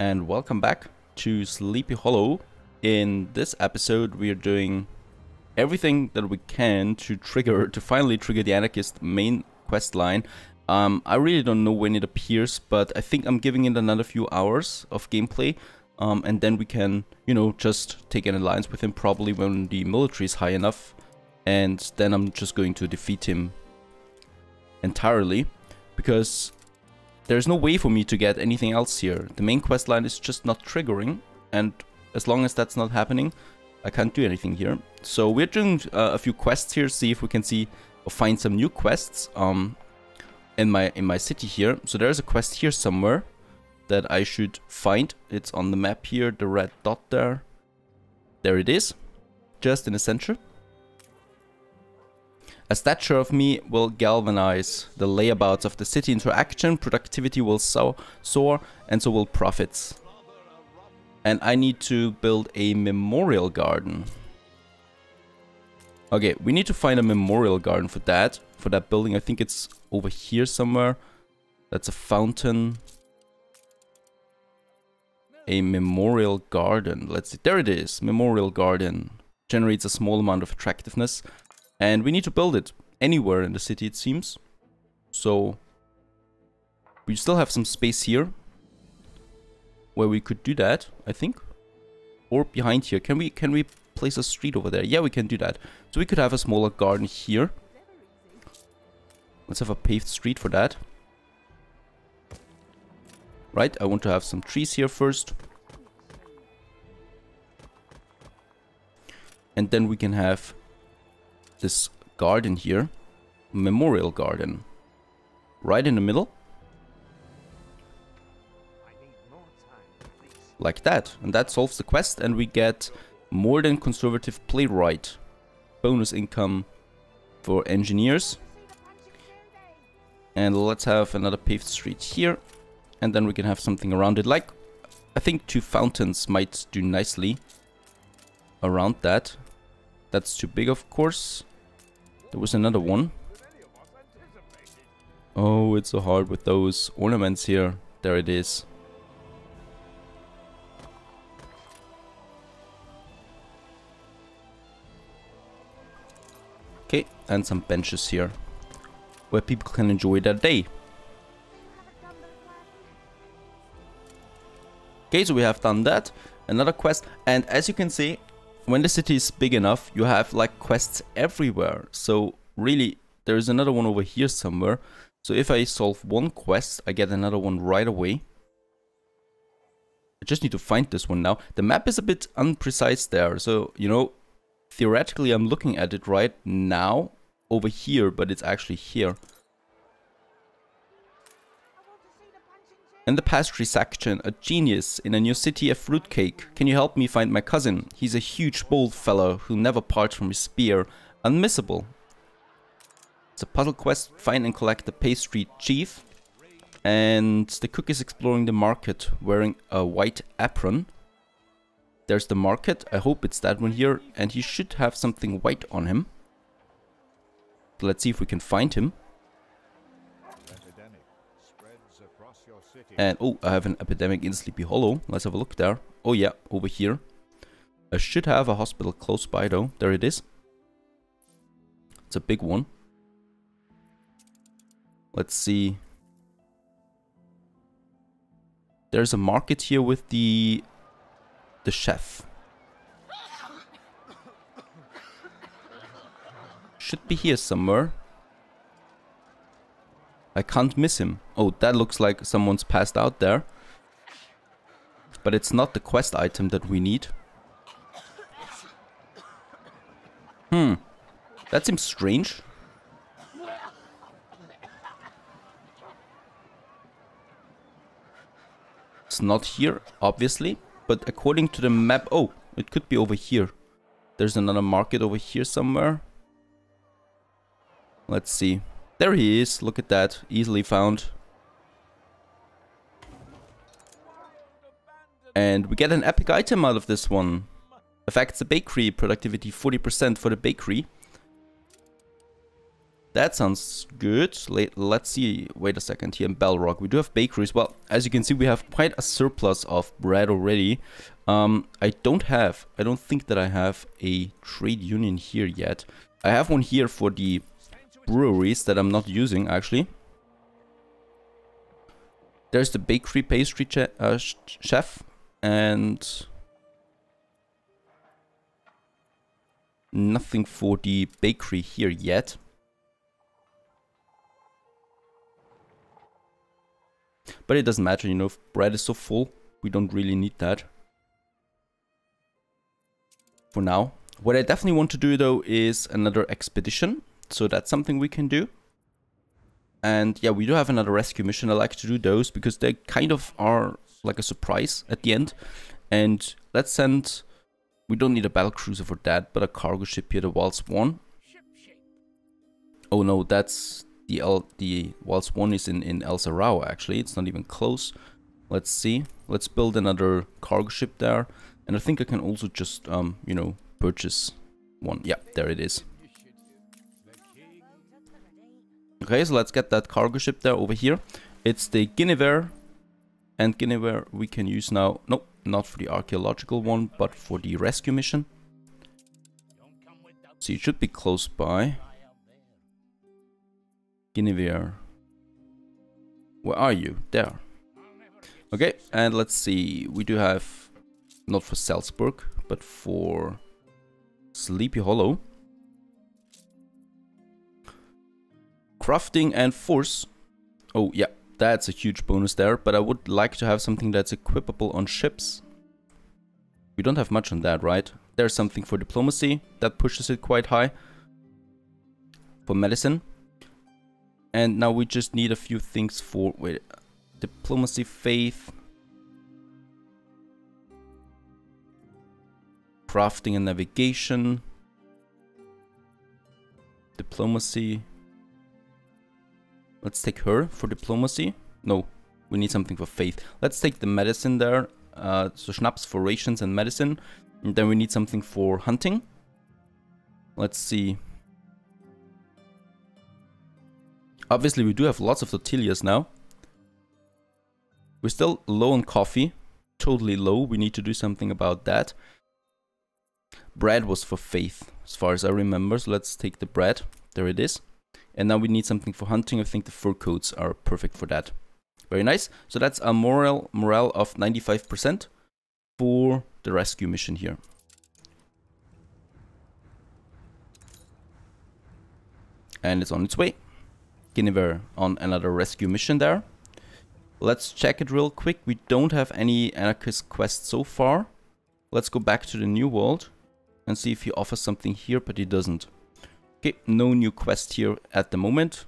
and welcome back to Sleepy Hollow. In this episode we are doing everything that we can to finally trigger the Anarchist main quest line. I really don't know when it appears, but I think I'm giving it another few hours of gameplay, and then we can, you know, just take an alliance with him probably when the military is high enough, and then I'm just going to defeat him entirely, because there's no way for me to get anything else here. The main quest line is just not triggering, and as long as that's not happening, I can't do anything here. So we're doing a few quests here, see if we can see or find some new quests in my city here. So there's a quest here somewhere that I should find. It's on the map here, the red dot there. There it is, just in the center. A statue of me will galvanize the layabouts of the city into action, productivity will soar, and so will profits. And I need to build a memorial garden. Okay, we need to find a memorial garden for that building. I think it's over here somewhere. That's a fountain. A memorial garden. Let's see, there it is, memorial garden. Generates a small amount of attractiveness. And we need to build it anywhere in the city, it seems. So we still have some space here where we could do that, I think. Or behind here. Can we place a street over there? Yeah, we can do that. So we could have a smaller garden here. Let's have a paved street for that. Right, I want to have some trees here first. And then we can have this garden here, memorial garden, right in the middle, like that, and that solves the quest, and we get more than conservative playwright, bonus income for engineers. And let's have another paved street here, and then we can have something around it, like I think 2 fountains might do nicely around that. That's too big, of course. There was another one. Oh, it's so hard with those ornaments here. There it is. Okay, and some benches here where people can enjoy their day. Okay, so we have done that. Another quest, and as you can see, when the city is big enough, you have like quests everywhere. So really, there is another one over here somewhere. So if I solve one quest, I get another one right away. I just need to find this one now. The map is a bit unprecise there. So, you know, theoretically I'm looking at it right now over here, but it's actually here. In the pastry section, a genius. In a new city, a fruitcake. Can you help me find my cousin? He's a huge, bold fellow who never parts from his spear. Unmissable. It's a puzzle quest. Find and collect the pastry chief. And the cook is exploring the market, wearing a white apron. There's the market. I hope it's that one here. And he should have something white on him. So let's see if we can find him. And oh, I have an epidemic in Sleepy Hollow. Let's have a look there. Oh yeah, over here. I should have a hospital close by though. There it is. It's a big one. Let's see. There's a market here with the chef. Should be here somewhere. I can't miss him. Oh, that looks like someone's passed out there. But it's not the quest item that we need. That seems strange. It's not here, obviously. But according to the map... Oh, it could be over here. There's another market over here somewhere. Let's see. There he is, look at that, easily found. And we get an epic item out of this one. Affects the bakery, productivity 40% for the bakery. That sounds good. Let's see. Wait a second. Here in Bellrock, we do have bakeries. Well, as you can see, we have quite a surplus of bread already. I don't think that I have a trade union here yet. I have one here for the breweries that I'm not using, actually. There's the bakery pastry chef, and nothing for the bakery here yet. But it doesn't matter, you know, if bread is so full, we don't really need that for now. What I definitely want to do though is another expedition, so that's something we can do. And yeah, we do have another rescue mission. I like to do those because they kind of are like a surprise at the end. And let's send, we don't need a battle cruiser for that, but a cargo ship here, the Waltz 1. Oh no, that's the Waltz 1 is in El Sarao actually. It's not even close. Let's see. Let's build another cargo ship there. And I think I can also just, you know, purchase one. Yeah, there it is. Okay, so let's get that cargo ship there over here. It's the Guinevere. And Guinevere we can use now. Nope, not for the archaeological one, but for the rescue mission. So it should be close by. Guinevere. Where are you? There. Okay, and let's see. We do have, not for Salzburg, but for Sleepy Hollow. Crafting and force. Oh yeah, that's a huge bonus there, but I would like to have something that's equipable on ships. We don't have much on that, right? There's something for diplomacy that pushes it quite high. For medicine. And now we just need a few things for, wait, diplomacy, faith, crafting and navigation, diplomacy. Let's take her for diplomacy. No, we need something for faith. Let's take the medicine there. So schnapps for rations and medicine. And then we need something for hunting. Let's see. Obviously, we do have lots of tortillas now. We're still low on coffee. Totally low. We need to do something about that. Bread was for faith, as far as I remember. So let's take the bread. There it is. And now we need something for hunting. I think the fur coats are perfect for that. Very nice. So that's a morale of 95% for the rescue mission here. And it's on its way. Guinevere on another rescue mission there. Let's check it real quick. We don't have any anarchist quests so far. Let's go back to the new world and see if he offers something here, but he doesn't. Okay, no new quest here at the moment.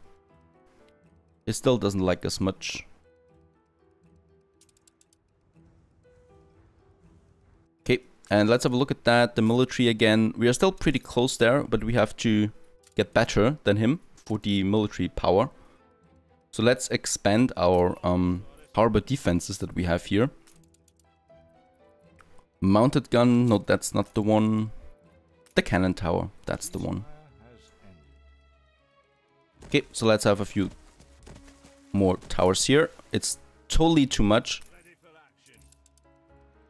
He still doesn't like us much. Okay, and let's have a look at that. The military again. We are still pretty close there, but we have to get better than him for the military power. So let's expand our harbor defenses that we have here. Mounted gun, no, that's not the one. The cannon tower, that's the one. Okay, so let's have a few more towers here. It's totally too much,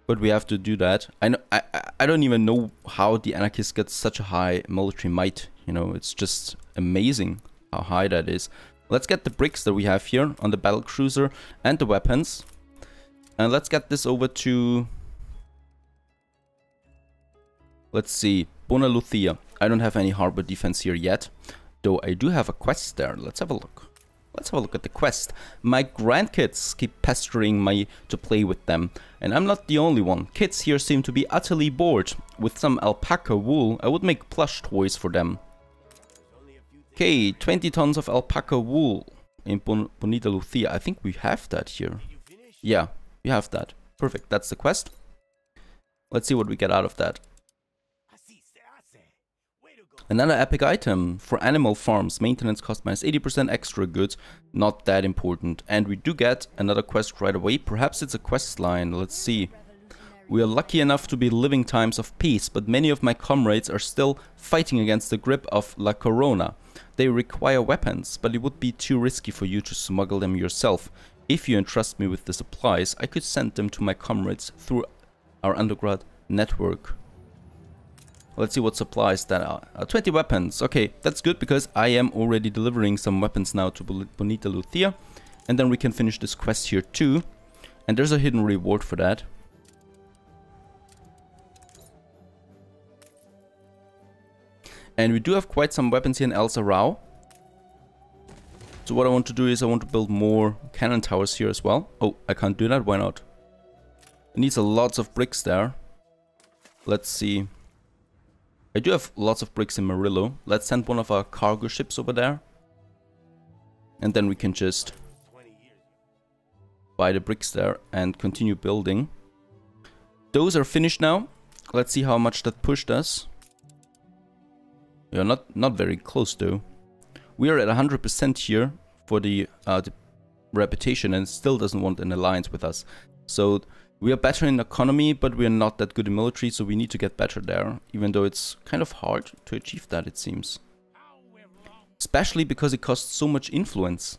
but we have to do that. I don't even know how the anarchists get such a high military might. You know, it's just amazing how high that is. Let's get the bricks that we have here on the battle cruiser and the weapons, and let's get this over to, let's see, Bona Lucia. I don't have any harbor defense here yet, though I do have a quest there. Let's have a look. Let's have a look at the quest. My grandkids keep pestering me to play with them, and I'm not the only one. Kids here seem to be utterly bored. With some alpaca wool, I would make plush toys for them. Okay, 20 tons of alpaca wool in Bonita Lucia. I think we have that here. Yeah, we have that. Perfect, that's the quest. Let's see what we get out of that. Another epic item for animal farms. Maintenance cost minus 80%, extra goods. Not that important. And we do get another quest right away. Perhaps it's a quest line. Let's see. We are lucky enough to be living times of peace, but many of my comrades are still fighting against the grip of La Corona. They require weapons, but it would be too risky for you to smuggle them yourself. If you entrust me with the supplies, I could send them to my comrades through our underground network. Let's see what supplies that are. 20 weapons. Okay, that's good because I am already delivering some weapons now to Bonita Luthia. And then we can finish this quest here too. And there's a hidden reward for that. And we do have quite some weapons here in El Sarao. So what I want to do is I want to build more cannon towers here as well. Oh, I can't do that. Why not? It needs a lots of bricks there. Let's see. I do have lots of bricks in Murillo. Let's send one of our cargo ships over there. And then we can just buy the bricks there and continue building. Those are finished now. Let's see how much that pushed us. We are not very close though. We are at 100% here for the reputation, and it still doesn't want an alliance with us. So we are better in economy, but we are not that good in military, so we need to get better there. Even though it's kind of hard to achieve that, it seems. Especially because it costs so much influence.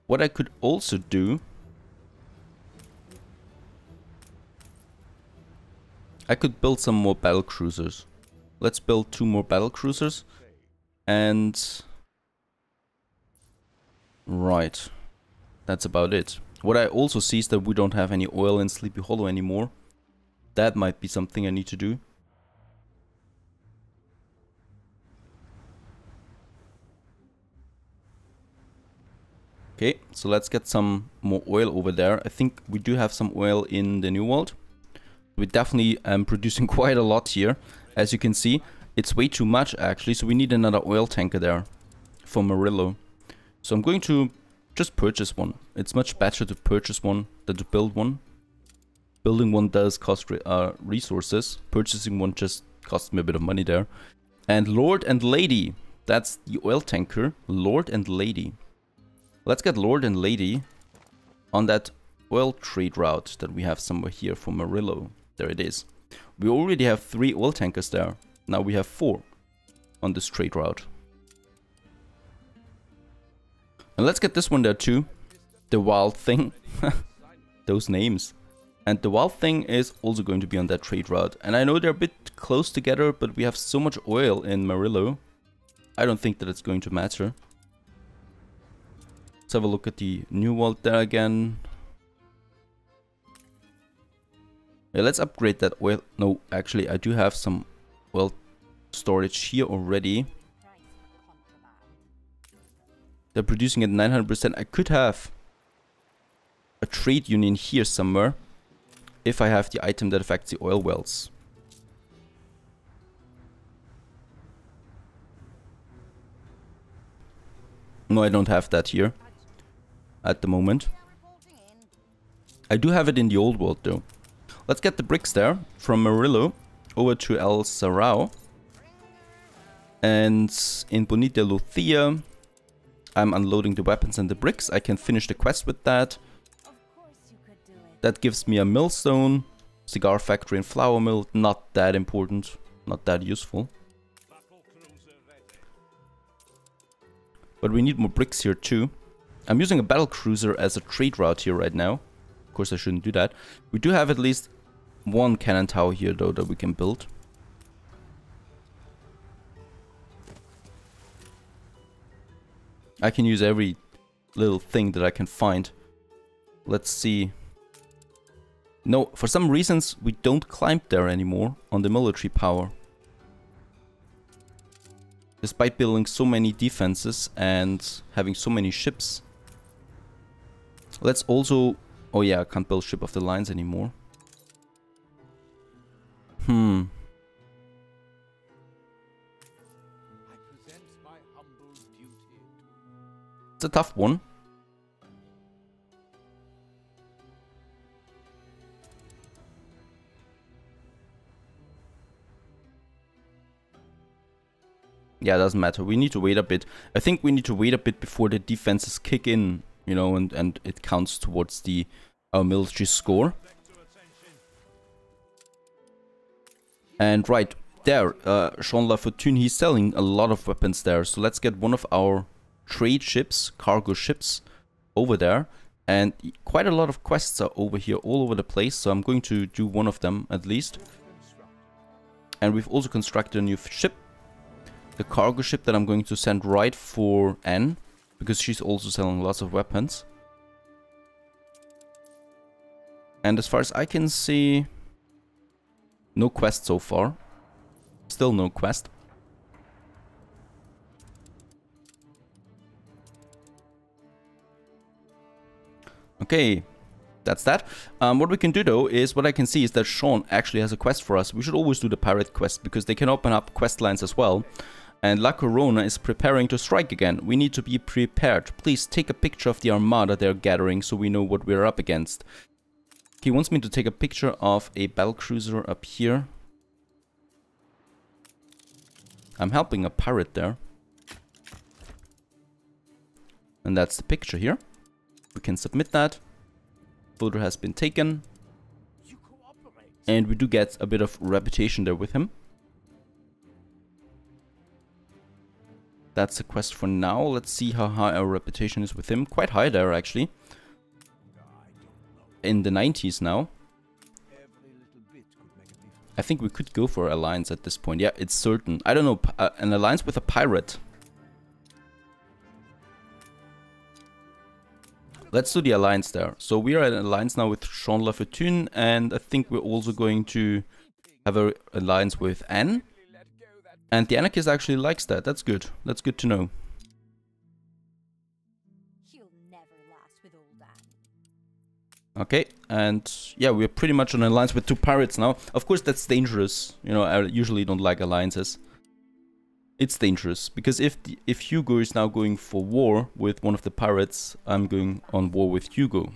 What I could also do... I could build some more battle cruisers. Let's build 2 more battle cruisers. And... right. That's about it. What I also see is that we don't have any oil in Sleepy Hollow anymore. That might be something I need to do. Okay, so let's get some more oil over there. I think we do have some oil in the New World. We definitely producing quite a lot here. As you can see, it's way too much actually, so we need another oil tanker there for Murillo. So I'm going to just purchase one. It's much better to purchase one than to build one. Building one does cost resources. Purchasing one just costs me a bit of money there. And Lord and Lady. That's the oil tanker. Lord and Lady. Let's get Lord and Lady on that oil trade route that we have somewhere here for Murillo. There it is. We already have 3 oil tankers there. Now we have 4 on this trade route. And let's get this one there too. The Wild Thing. Those names. And the Wild Thing is also going to be on that trade route. And I know they're a bit close together, but we have so much oil in Murillo. I don't think that it's going to matter. Let's have a look at the New World there again. Yeah, let's upgrade that oil. No, actually I do have some oil storage here already. They're producing at 900%. I could have a trade union here somewhere if I have the item that affects the oil wells. No, I don't have that here at the moment. I do have it in the old world though. Let's get the bricks there from Murillo over to El Sarao. And in Bonita Luthia, I'm unloading the weapons and the bricks. I can finish the quest with that. That gives me a millstone, cigar factory and flour mill. Not that important, not that useful. But we need more bricks here too. I'm using a battle cruiser as a trade route here right now. Of course I shouldn't do that. We do have at least 1 cannon tower here though that we can build. I can use every little thing that I can find. Let's see. No, for some reasons we don't climb there anymore on the military power. Despite building so many defenses and having so many ships. Let's also... oh yeah, I can't build Ship of the Lines anymore. It's a tough one. Yeah, it doesn't matter. We need to wait a bit. I think we need to wait a bit before the defenses kick in, you know, and it counts towards the our military score. And right, there, Jean Lafortune, he's selling a lot of weapons there. So let's get one of our trade ships, cargo ships, over there. And quite a lot of quests are over here, all over the place. So I'm going to do one of them at least. And we've also constructed a new ship. The cargo ship that I'm going to send right for Anne, because she's also selling lots of weapons. And as far as I can see, no quest so far. Still no quest. Okay, that's that. What we can do though is, what I can see is that Sean actually has a quest for us. We should always do the pirate quest because they can open up quest lines as well. And La Corona is preparing to strike again. We need to be prepared. Please take a picture of the armada they're gathering so we know what we're up against. He wants me to take a picture of a battlecruiser up here. I'm helping a pirate there. And that's the picture here. We can submit that. Photo has been taken. And we do get a bit of reputation there with him. That's the quest for now. Let's see how high our reputation is with him. Quite high there, actually. In the 90s now. I think we could go for alliance at this point. Yeah, it's certain. I don't know, an alliance with a pirate. Let's do the alliance there. So we are at an alliance now with Jean Lafortune, and I think we're also going to have an alliance with Anne. And the Anarchist actually likes that. That's good. That's good to know. Okay, and yeah, we're pretty much on an alliance with two pirates now. Of course, that's dangerous. You know, I usually don't like alliances. It's dangerous, because if Hugo is now going for war with one of the pirates, I'm going on war with Hugo.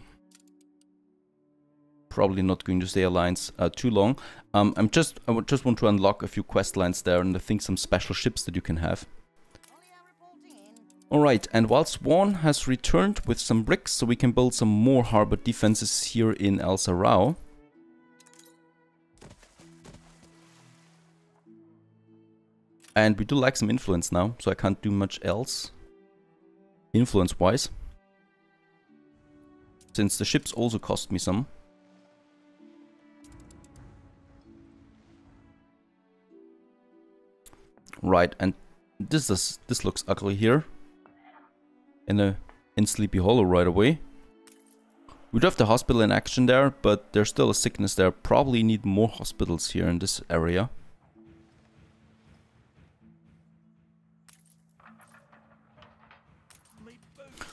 Probably not going to stay alliance too long. I just want to unlock a few quest lines there, and I think some special ships that you can have. Alright, and while Swan has returned with some bricks, so we can build some more harbor defenses here in El Sarao. And we do lack some influence now, so I can't do much else, influence-wise. Since the ships also cost me some. Right, and this looks ugly here. In Sleepy Hollow right away. We do have the hospital in action there, but there's still a sickness there. Probably need more hospitals here in this area.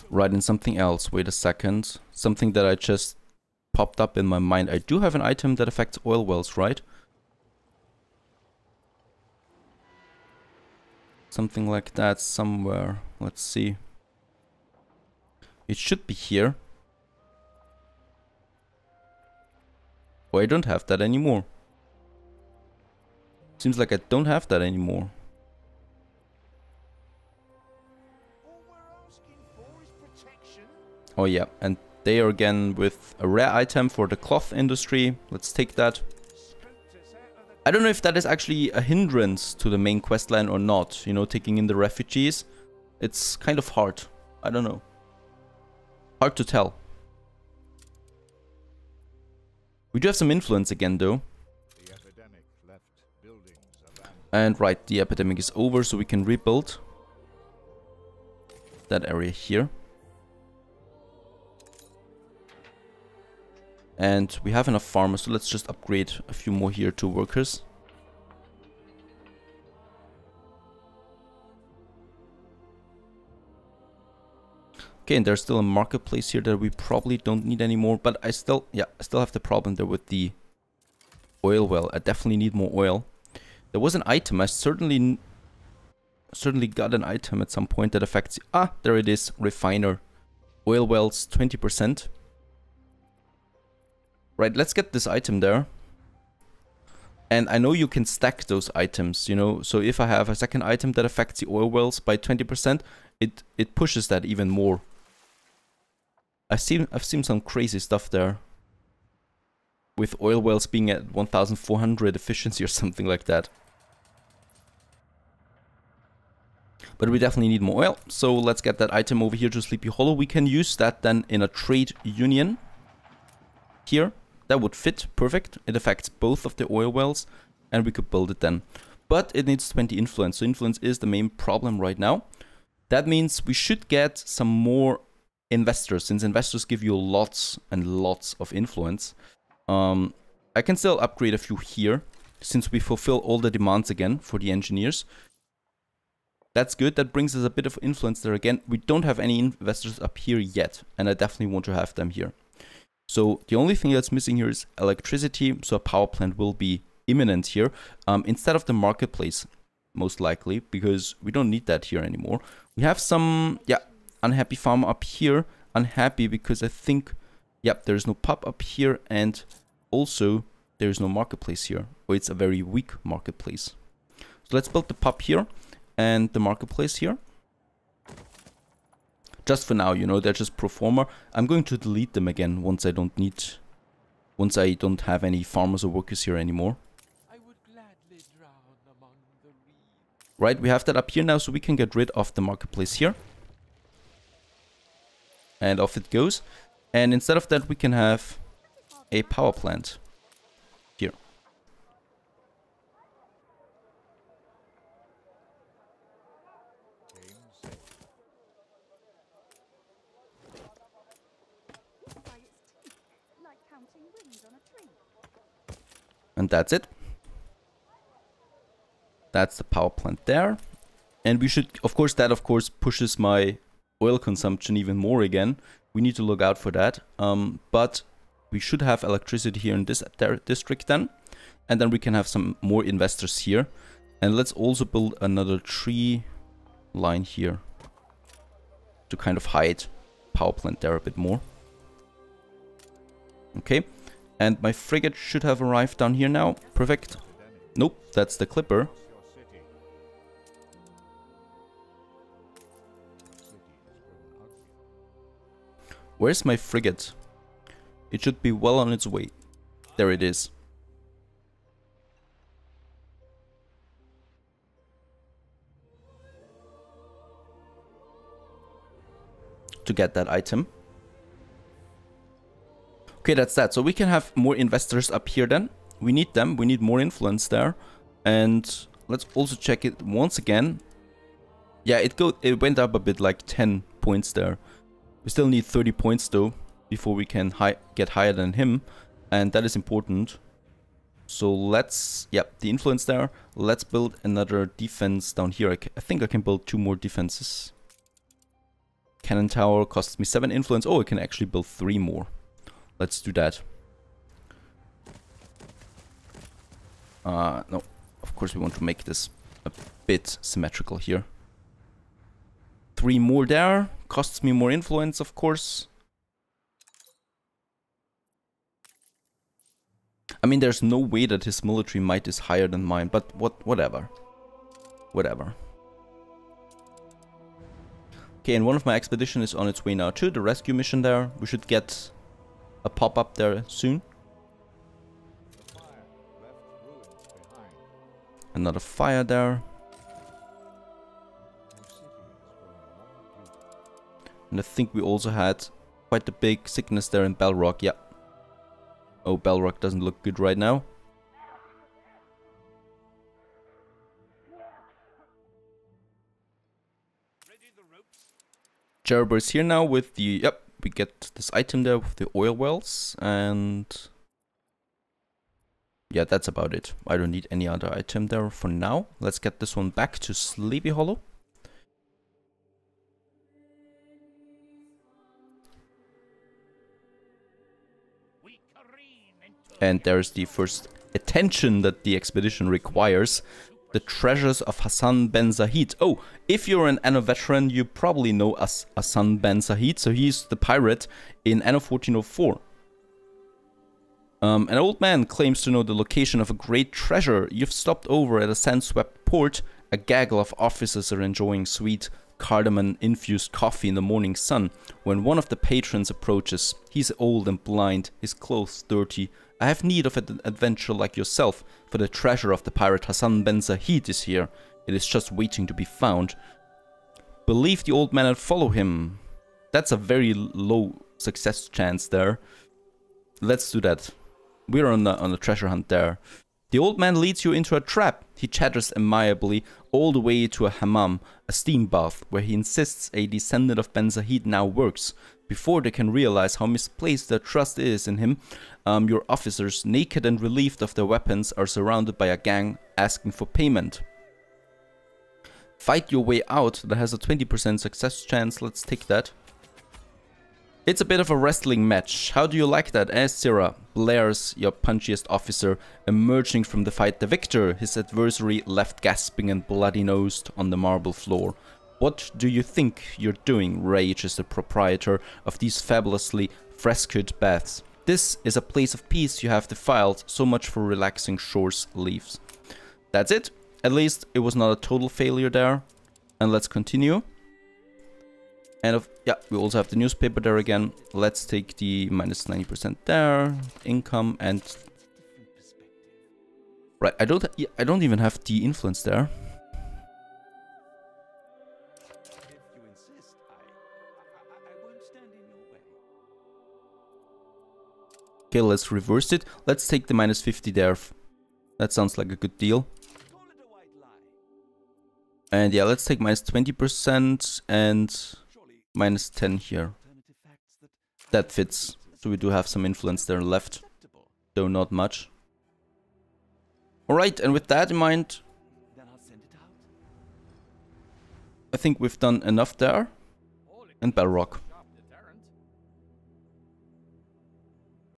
Right, and something else. Wait a second. Something that I just popped up in my mind. I do have an item that affects oil wells, right? Something like that somewhere. Let's see. It should be here. Oh, I don't have that anymore. Seems like I don't have that anymore. Oh yeah, and they are again with a rare item for the cloth industry. Let's take that. I don't know if that is actually a hindrance to the main questline or not. You know, taking in the refugees. It's kind of hard. I don't know. Hard to tell. We do have some influence again though. And right, the epidemic is over, so we can rebuild that area here. And we have enough farmers, so let's just upgrade a few more here to workers. Okay, and there's still a marketplace here that we probably don't need anymore, but I still have the problem there with the oil well. I definitely need more oil. There was an item, I certainly got an item at some point that affects... Ah, there it is, refiner. Oil wells, 20%. Right, let's get this item there. And I know you can stack those items, you know, so if I have a second item that affects the oil wells by 20%, it pushes that even more. I've seen some crazy stuff there. With oil wells being at 1400 efficiency or something like that. But we definitely need more oil. So let's get that item over here to Sleepy Hollow. We can use that then in a trade union here. That would fit perfect. It affects both of the oil wells and we could build it then. But it needs 20 influence. So influence is the main problem right now. That means we should get some more investors, since investors give you lots and lots of influence. I can still upgrade a few here, since we fulfill all the demands again for the engineers. That's good. That brings us a bit of influence there again. We don't have any investors up here yet, and I definitely want to have them here. So the only thing that's missing here is electricity, so a power plant will be imminent here, instead of the marketplace, most likely, because we don't need that here anymore. We have some, yeah, unhappy farmer up here. Unhappy because I think, yep, there's no pub up here, and also there's no marketplace here, or it's a very weak marketplace. So let's build the pub here and the marketplace here. Just for now, you know, they're just pro forma. I'm going to delete them again once I don't have any farmers or workers here anymore. I would gladly drown among the reeds. Right, we have that up here now, so we can get rid of the marketplace here. And off it goes. And instead of that, we can have a power plant here. And that's it. That's the power plant there. And we should, of course, that of course pushes my oil consumption even more again. We need to look out for that. But we should have electricity here in this district then. And then we can have some more investors here. And let's also build another tree line here to kind of hide power plant there a bit more. Okay. And my frigate should have arrived down here now. Perfect. Nope, that's the clipper. Where's my frigate? It should be well on its way. There it is. To get that item. Okay, that's that. So we can have more investors up here then. We need them. We need more influence there. And let's also check it once again. Yeah, it went up a bit, like 10 points there. We still need 30 points though before we can get higher than him. And that is important. So let's, yep, the influence there. Let's build another defense down here. I think I can build 2 more defenses. Cannon tower costs me 7 influence. Oh, I can actually build 3 more. Let's do that. No, of course we want to make this a bit symmetrical here. 3 more there. Costs me more influence, of course. I mean, there's no way that his military might is higher than mine, but whatever. Whatever. Okay, and one of my expedition is on its way now too. The rescue mission there. We should get a pop-up there soon. Another fire there. And I think we also had quite a big sickness there in Belrock, yeah. Oh, Belrock doesn't look good right now. Jerober is here now with the, yep, we get this item there with the oil wells, and yeah, that's about it. I don't need any other item there for now. Let's get this one back to Sleepy Hollow. And there's the first attention that the expedition requires. The treasures of Hassan Ben Zahid. Oh, if you're an Anno veteran, you probably know Hassan Ben Zahid. So he's the pirate in Anno 1404. An old man claims to know the location of a great treasure. You've stopped over at a sand-swept port. A gaggle of officers are enjoying sweet cardamom-infused coffee in the morning sun when one of the patrons approaches. He's old and blind, his clothes dirty. I have need of an adventure like yourself, for the treasure of the pirate Hassan Ben Zahid is here. It is just waiting to be found. Believe the old man and follow him. That's a very low success chance there. Let's do that. We're on the treasure hunt there. The old man leads you into a trap. He chatters amiably all the way to a hammam, a steam bath, where he insists a descendant of Ben Zahid now works. Before they can realize how misplaced their trust is in him, your officers, naked and relieved of their weapons, are surrounded by a gang asking for payment. Fight your way out. That has a 20% success chance. Let's take that. It's a bit of a wrestling match. How do you like that? As Syrah blares, your punchiest officer, emerging from the fight the victor, his adversary left gasping and bloody-nosed on the marble floor. What do you think you're doing, rages the proprietor of these fabulously frescoed baths. This is a place of peace you have defiled, so much for relaxing shores leaves. That's it. At least it was not a total failure there. And let's continue. And yeah, we also have the newspaper there again. Let's take the minus 90% there, income, and right. I don't even have the influence there. If you insist, I won't stand in your way. Okay, let's reverse it. Let's take the minus 50 there. That sounds like a good deal. Call it a white lie. And yeah, let's take minus 20% and minus 10 here. That fits. So we do have some influence there left, though not much. Alright, and with that in mind, I think we've done enough there. And Bedrock.